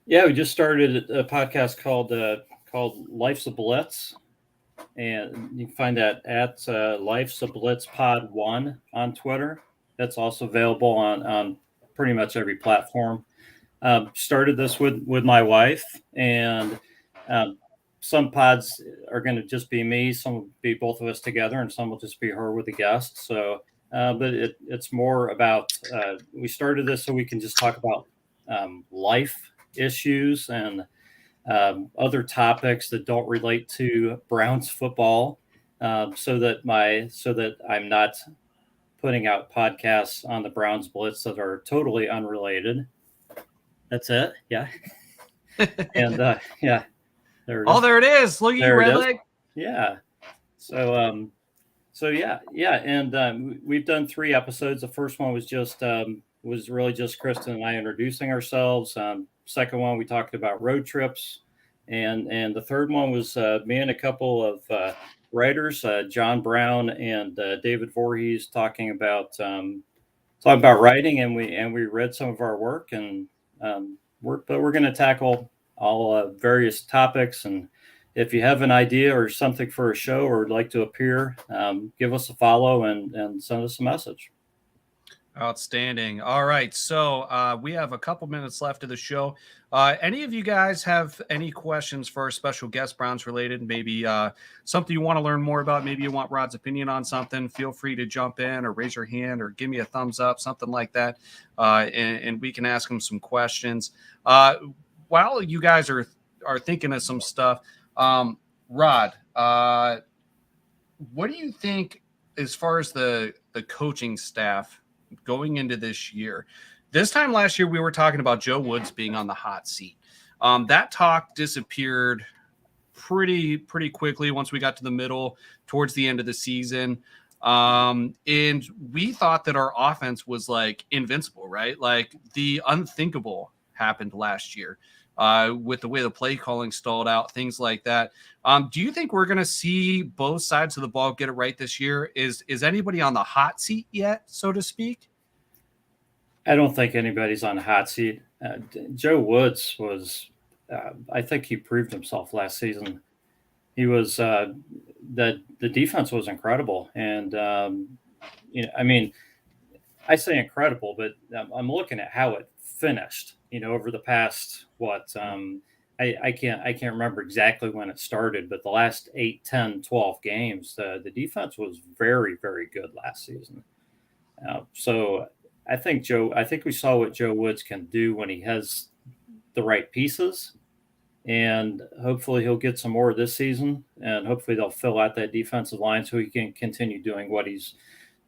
Yeah, we just started a podcast called Life's a Blitz, and you can find that at Life's a Blitz Pod 1 on Twitter. That's also available on pretty much every platform. Started this with my wife, and some pods are going to just be me, some will be both of us together, and some will just be her with a guest. So, but it's more about we started this so we can just talk about life issues and other topics that don't relate to Browns football, so that I'm not putting out podcasts on the Browns Blitz that are totally unrelated. That's it. Yeah. And yeah, there it is. Oh, there it is. Look at you, Redleg. Yeah. So yeah. And we've done 3 episodes. The first one was was really just Kristen and I introducing ourselves. Second one, we talked about road trips. And the third one was me and a couple of writers, John Brown and David Voorhees, talking about writing, and we read some of our work, and we're going to tackle all various topics. And if you have an idea or something for a show or would like to appear, give us a follow and send us a message. Outstanding. All right. So we have a couple minutes left of the show. Any of you guys have any questions for our special guest, Browns related? Maybe something you want to learn more about? Maybe you want Rod's opinion on something? Feel free to jump in or raise your hand or give me a thumbs up, something like that. And we can ask him some questions. While you guys are thinking of some stuff, Rod, what do you think as far as the coaching staff going into this year? This time last year, we were talking about Joe Woods being on the hot seat. That talk disappeared pretty quickly once we got to the middle, towards the end of the season. And we thought that our offense was like invincible, right? Like the unthinkable happened last year with the way the play calling stalled out, things like that. Do you think we're going to see both sides of the ball get it right this year? Is anybody on the hot seat yet, so to speak? I don't think anybody's on the hot seat. Joe Woods was, I think he proved himself last season. He was, the defense was incredible. And, I mean, I say incredible, but I'm looking at how it finished, over the past, I can't remember exactly when it started, but the last 8, 10, 12 games, the defense was very, very good last season. So I think we saw what Joe Woods can do when he has the right pieces, and hopefully he'll get some more this season, and hopefully they'll fill out that defensive line so he can continue doing what he's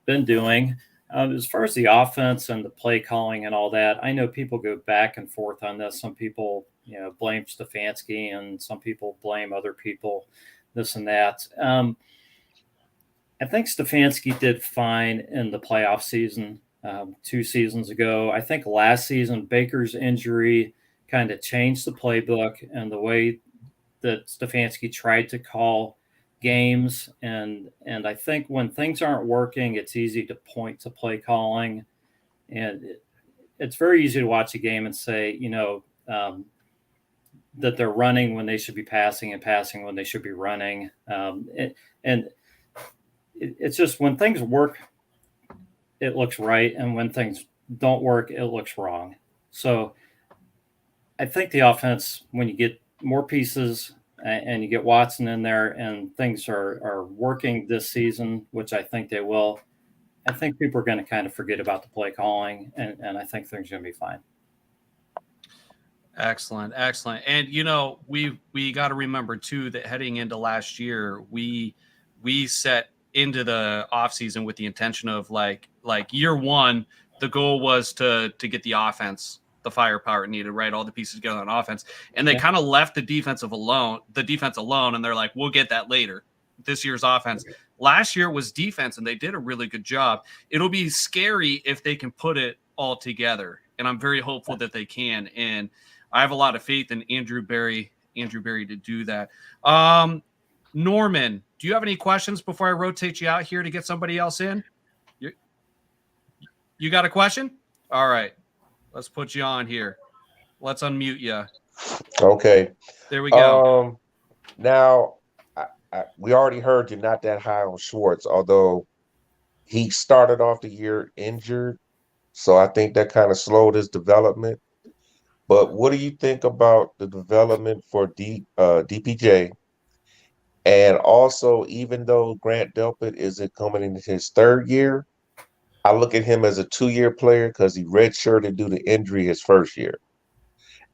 been doing. As far as the offense and the play calling and all that, I know people go back and forth on this. Some people, blame Stefanski, and some people blame other people, this and that. I think Stefanski did fine in the playoff season 2 seasons ago. I think last season, Baker's injury kind of changed the playbook and the way that Stefanski tried to call games. And I think when things aren't working, it's easy to point to play calling. And it's very easy to watch a game and say, that they're running when they should be passing and passing when they should be running. It's just when things work, it looks right. And when things don't work, it looks wrong. So I think the offense, when you get more pieces and you get Watson in there and things are working this season, which I think they will, I think people are going to kind of forget about the play calling, and I think things are going to be fine. Excellent. And we got to remember too that heading into last year, we set into the offseason with the intention of like year one, the goal was to get the offense, the firepower it needed, right? All the pieces together on offense. And they kind of left the defense alone, and they're like, we'll get that later. This year's offense. Last year was defense, and they did a really good job. It'll be scary if they can put it all together. And I'm very hopeful that they can. And I have a lot of faith in Andrew Berry to do that. Norman, do you have any questions before I rotate you out here to get somebody else in? You got a question? All right. Let's put you on here. Let's unmute you. Okay. There we go. Now, we already heard you're not that high on Schwartz, although he started off the year injured. So I think that kind of slowed his development. But what do you think about the development for DPJ? And also, even though Grant Delpit isn't coming into his third year, I look at him as a 2-year player because he redshirted due to injury his first year.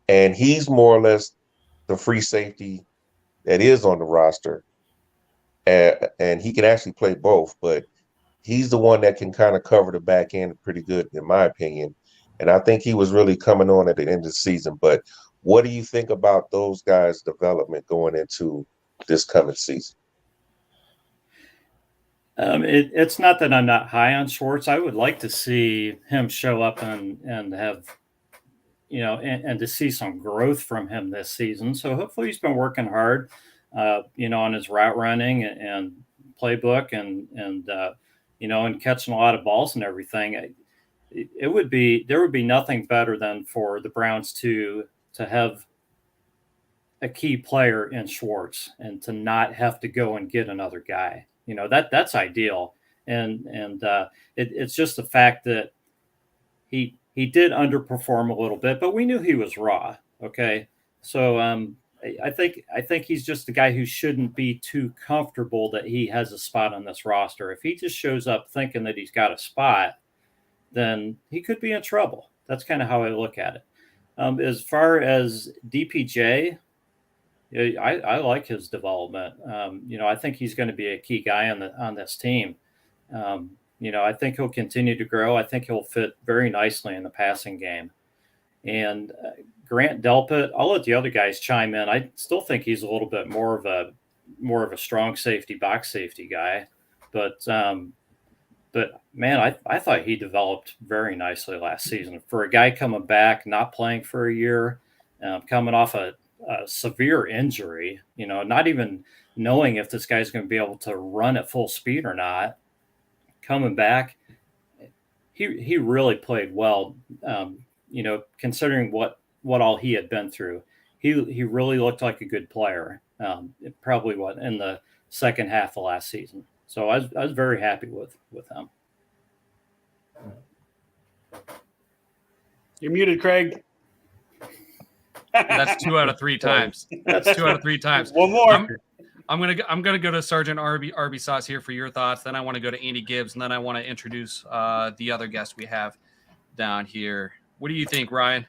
And he's more or less the free safety that is on the roster. And he can actually play both, but he's the one that can kind of cover the back end pretty good, in my opinion. And I think he was really coming on at the end of the season. But what do you think about those guys' development going into this coming season? It's not that I'm not high on Schwartz. I would like to see him show up and have, and to see some growth from him this season. So hopefully he's been working hard, on his route running and playbook and catching a lot of balls and everything. There would be nothing better than for the Browns to have a key player in Schwartz and to not have to go and get another guy. That's ideal. And it's just the fact that he did underperform a little bit, but we knew he was raw. Okay. So I think he's just the guy who shouldn't be too comfortable that he has a spot on this roster. If he just shows up thinking that he's got a spot, then he could be in trouble. That's kind of how I look at it. As far as DPJ, I like his development. I think he's going to be a key guy on this team. I think he'll continue to grow. I think he'll fit very nicely in the passing game. And Grant Delpit, I'll let the other guys chime in. I still think he's a little bit more of a strong safety, box safety guy. But man, I thought he developed very nicely last season. For a guy coming back, not playing for a year, coming off a severe injury, not even knowing if this guy's going to be able to run at full speed or not, coming back, he really played well. Considering what all he had been through, he really looked like a good player. Probably in the second half of last season. So I was very happy with him. You're muted, Craig. That's 2 out of 3 times. That's 2 out of 3 times. One more. I'm gonna go to Sergeant Arby Sauce here for your thoughts. Then I want to go to Andy Gibbs, and then I want to introduce the other guest we have down here. What do you think, Ryan?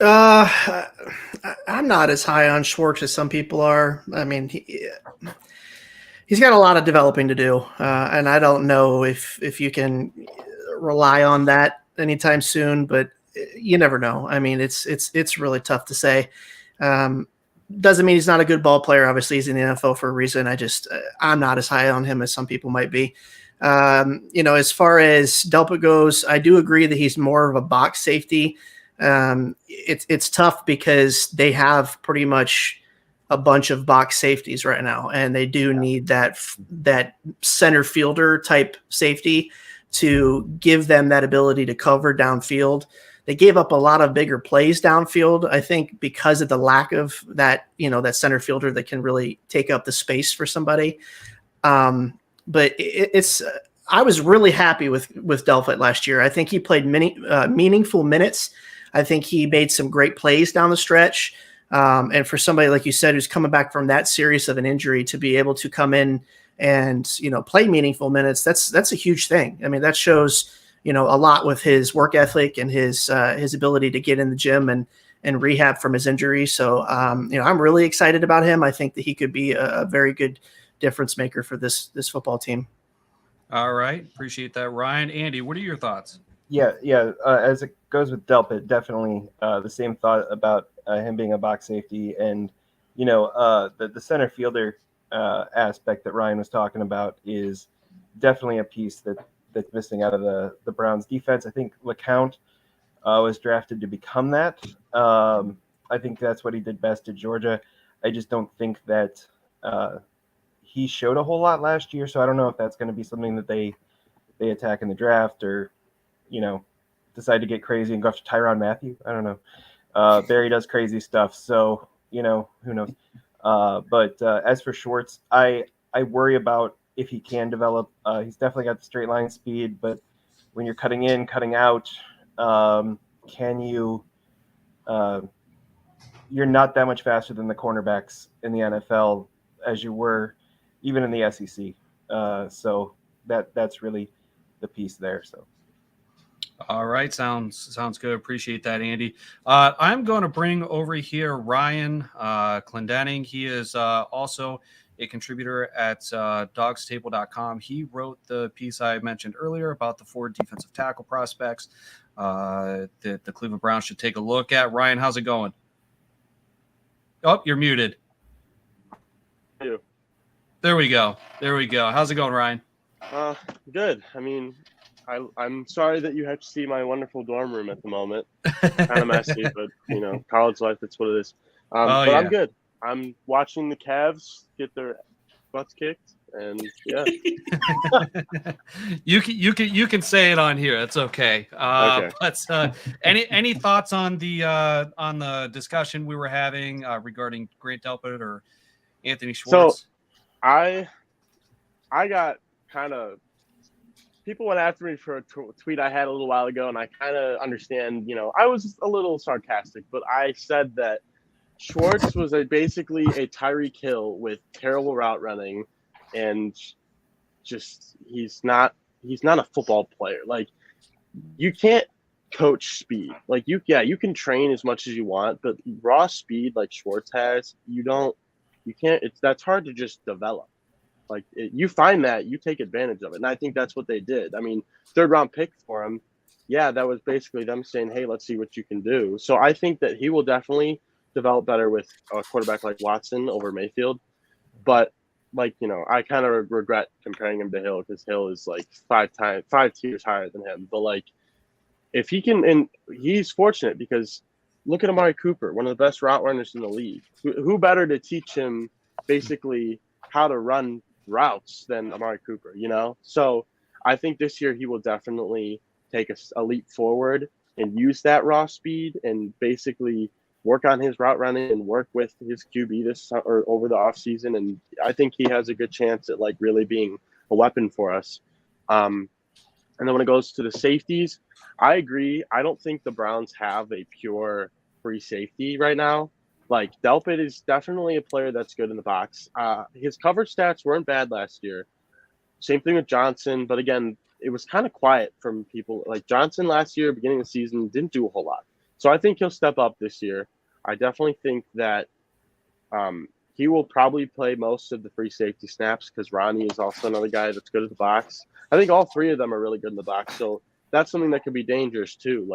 I'm not as high on Schwartz as some people are. I mean, he's got a lot of developing to do, and I don't know if you can rely on that anytime soon. But you never know. I mean, it's really tough to say. Doesn't mean he's not a good ball player. Obviously, he's in the NFL for a reason. I'm not as high on him as some people might be. As far as Delpit goes, I do agree that he's more of a box safety. It's tough because they have pretty much a bunch of box safeties right now, and they do need that center fielder type safety to give them that ability to cover downfield. They gave up a lot of bigger plays downfield, I think, because of the lack of that center fielder that can really take up the space for somebody. But I was really happy with Delpit last year. I think he played many meaningful minutes. I think he made some great plays down the stretch. And for somebody, like you said, who's coming back from that serious of an injury to be able to come in and, play meaningful minutes, that's a huge thing. I mean, that shows, a lot with his work ethic and his ability to get in the gym in rehab from his injury. So, I'm really excited about him. I think that he could be a very good difference maker for this football team. All right. Appreciate that, Ryan. Andy, what are your thoughts? Yeah. As it goes with Delpit, definitely the same thought about him being a box safety, and the center fielder aspect that Ryan was talking about is definitely a piece that's missing out of the Browns defense. I think LeCount was drafted to become that. I think that's what he did best at Georgia. I just don't think that he showed a whole lot last year, so I don't know if that's going to be something that they attack in the draft, or decide to get crazy and go after Tyrann Mathieu. I don't know. Barry does crazy stuff, so who knows. But as for Schwartz, I worry about if he can develop. He's definitely got the straight line speed, but when you're cutting in, cutting out, can you? You're not that much faster than the cornerbacks in the NFL as you were even in the SEC. So that's really the piece there. So. All right. Sounds good. Appreciate that, Andy. I'm going to bring over here Ryan Clendenning. He is also a contributor at dawgstable.com. He wrote the piece I mentioned earlier about the 4 defensive tackle prospects that the Cleveland Browns should take a look at. Ryan, how's it going? Oh, you're muted. You. There we go. How's it going, Ryan? Good. I mean, I'm sorry that you have to see my wonderful dorm room at the moment. Kind of messy, but college life, that's what it is. But yeah. I'm good. I'm watching the Cavs get their butts kicked, and yeah. you can say it on here. That's okay. Okay. But any thoughts on the discussion we were having regarding Grant Delpit or Anthony Schwartz? So I got kind of. People went after me for a tweet I had a little while ago, and I kind of understand, I was a little sarcastic, but I said that Schwartz was basically a Tyreek Hill with terrible route running, and just he's not a football player. Like, you can't coach speed. Like, you can train as much as you want, but raw speed like Schwartz has, that's hard to just develop. Like, you find that, you take advantage of it. And I think that's what they did. I mean, 3rd round pick for him. Yeah, that was basically them saying, hey, let's see what you can do. So I think that he will definitely develop better with a quarterback like Watson over Mayfield. But, I kind of regret comparing him to Hill, because Hill is like 5 tiers higher than him. But, if he can, and he's fortunate because look at Amari Cooper, one of the best route runners in the league. Who better to teach him basically how to run routes than Amari Cooper, So I think this year he will definitely take a leap forward and use that raw speed and basically work on his route running and work with his QB or over the offseason. And I think he has a good chance at really being a weapon for us. And then when it goes to the safeties, I agree. I don't think the Browns have a pure free safety right now. Delpit is definitely a player that's good in the box. His coverage stats weren't bad last year. Same thing with Johnson. But again, it was kind of quiet from people. Johnson last year, beginning of the season, didn't do a whole lot. So I think he'll step up this year. I definitely think that he will probably play most of the free safety snaps, because Ronnie is also another guy that's good at the box. I think all 3 of them are really good in the box. So that's something that could be dangerous too.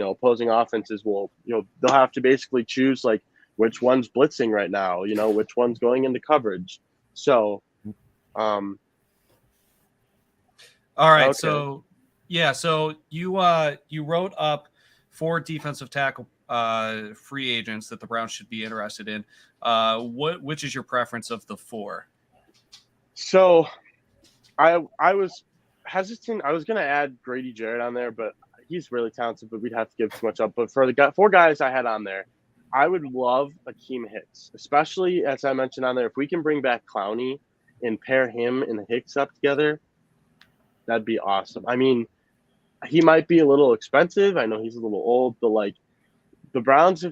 Opposing offenses will, they'll have to basically choose which one's blitzing right now, which one's going into coverage. So, all right. Okay. So, yeah. So you wrote up 4 defensive tackle free agents that the Browns should be interested in. Which is your preference of the 4? So I was hesitant. I was going to add Grady Jarrett on there, but he's really talented, but we'd have to give too much up. But for the 4 guys I had on there, I would love Akeem Hicks, especially as I mentioned on there. If we can bring back Clowney and pair him and Hicks up together, that'd be awesome. I mean, he might be a little expensive. I know he's a little old, but the Browns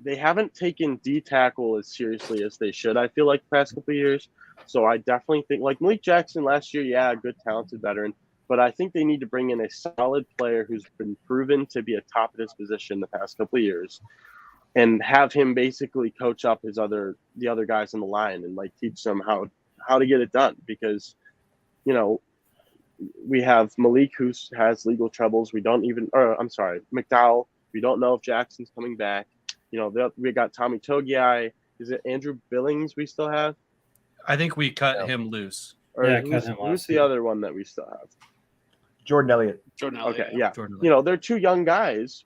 they haven't taken D tackle as seriously as they should, I feel like, the past couple of years. So I definitely think Malik Jackson last year, yeah, good talented veteran, but I think they need to bring in a solid player who's been proven to be a top of his position the past couple of years, and have him basically coach up the other guys on the line and like teach them how to get it done. Because, you know, we have Malik who has legal troubles. McDowell. We don't know if Jackson's coming back. You know, we got Tommy Togiai. Is it Andrew Billings we still have? I think we cut him loose. Or who's the other one that we still have? Jordan Elliott. Okay, yeah. Jordan You know, they're two young guys,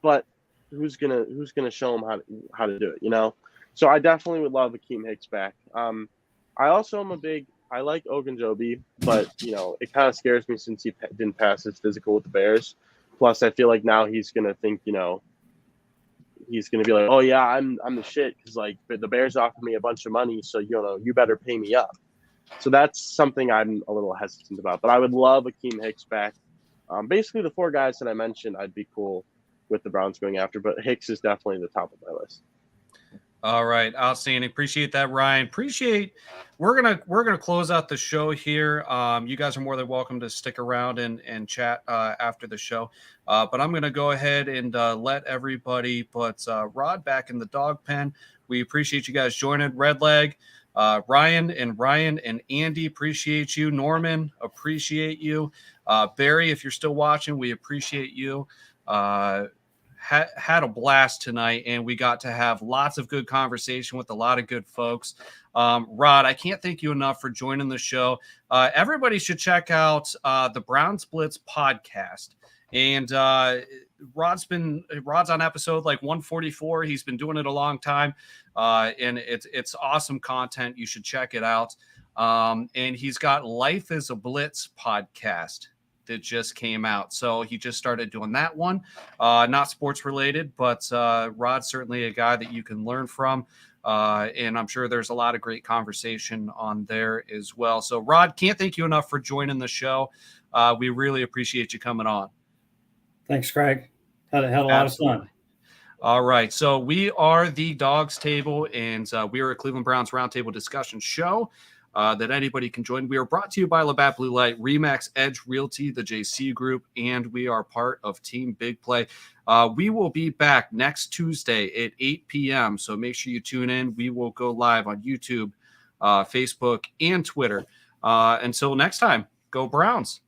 but who's gonna show them how to do it? You know, so I definitely would love Akeem Hicks back. I also am I like Ogunjobi, but you know, it kind of scares me since he didn't pass his physical with the Bears. Plus, I feel like now he's gonna think, you know, he's gonna be like, oh yeah, I'm the shit because like the Bears offered me a bunch of money, so you know, you better pay me up. So that's something I'm a little hesitant about. But I would love Akeem Hicks back. Basically, the 4 guys that I mentioned, I'd be cool with the Browns going after, but Hicks is definitely the top of my list. All right, outstanding. Appreciate that, Ryan. We're gonna close out the show here. You guys are more than welcome to stick around and chat after the show. But I'm gonna go ahead and let everybody put Rod back in the dog pen. We appreciate you guys joining. Redleg, Ryan and Andy, appreciate you. Norman, appreciate you. Barry, if you're still watching, we appreciate you. Had a blast tonight, and we got to have lots of good conversation with a lot of good folks. Rod, I can't thank you enough for joining the show. Everybody should check out the Browns Blitz podcast. And Rod's on episode like 144. He's been doing it a long time, and it's awesome content. You should check it out. And he's got Life is a Blitz podcast that just came out. So he just started doing that one. Not sports related, but Rod's certainly a guy that you can learn from. And I'm sure there's a lot of great conversation on there as well. So Rod, can't thank you enough for joining the show. We really appreciate you coming on. Thanks, Craig. Had a lot of fun. All right. So we are the Dawgs Table, and we are a Cleveland Browns roundtable discussion show that anybody can join. We are brought to you by Labatt Blue Light, Remax Edge Realty, the JC Group, and we are part of Team Big Play. We will be back next Tuesday at 8 p.m., so make sure you tune in. We will go live on YouTube, Facebook, and Twitter. Until next time, go Browns.